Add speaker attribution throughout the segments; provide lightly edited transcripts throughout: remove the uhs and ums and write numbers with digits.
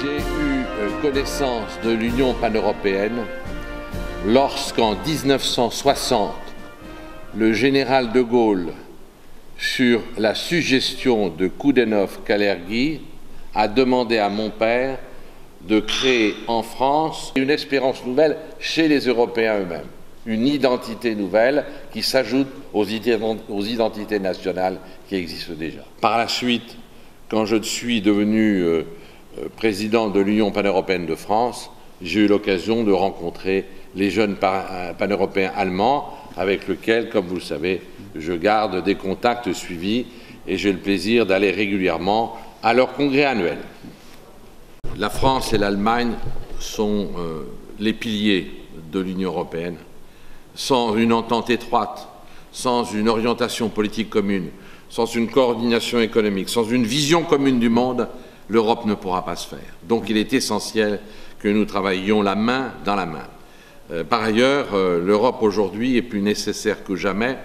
Speaker 1: J'ai eu connaissance de l'Union pan-européenne lorsqu'en 1960, le général de Gaulle, sur la suggestion de Koudenov-Kalergi, a demandé à mon père de créer en France une espérance nouvelle chez les Européens eux-mêmes, une identité nouvelle qui s'ajoute aux identités nationales qui existent déjà. Par la suite, quand je suis devenu président de l'Union pan-européenne de France, j'ai eu l'occasion de rencontrer les jeunes pan-européens allemands avec lesquels, comme vous le savez, je garde des contacts suivis et j'ai le plaisir d'aller régulièrement à leur congrès annuel. La France et l'Allemagne sont les piliers de l'Union européenne. Sans une entente étroite, sans une orientation politique commune, sans une coordination économique, sans une vision commune du monde, l'Europe ne pourra pas se faire. Donc il est essentiel que nous travaillions la main dans la main. Par ailleurs, l'Europe aujourd'hui est plus nécessaire que jamais,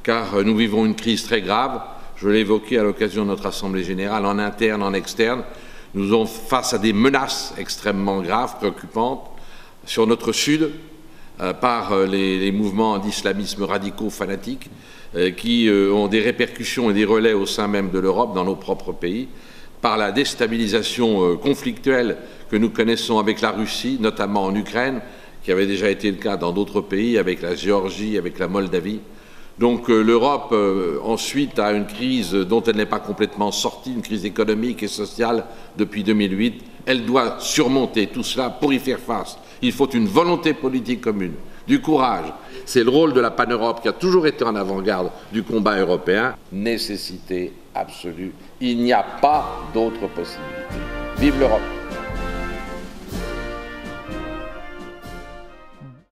Speaker 1: car nous vivons une crise très grave. Je l'ai évoqué à l'occasion de notre Assemblée générale, en interne, en externe. Nous sommes face à des menaces extrêmement graves, préoccupantes, sur notre sud, par les mouvements d'islamisme radicaux fanatiques, qui ont des répercussions et des relais au sein même de l'Europe, dans nos propres pays, par la déstabilisation conflictuelle que nous connaissons avec la Russie, notamment en Ukraine, qui avait déjà été le cas dans d'autres pays, avec la Géorgie, avec la Moldavie. Donc l'Europe, ensuite, a une crise dont elle n'est pas complètement sortie, une crise économique et sociale depuis 2008. Elle doit surmonter tout cela pour y faire face. Il faut une volonté politique commune, du courage. C'est le rôle de la pan-Europe qui a toujours été en avant-garde du combat européen. Nécessité absolue. Il n'y a pas d'autre possibilité. Vive l'Europe!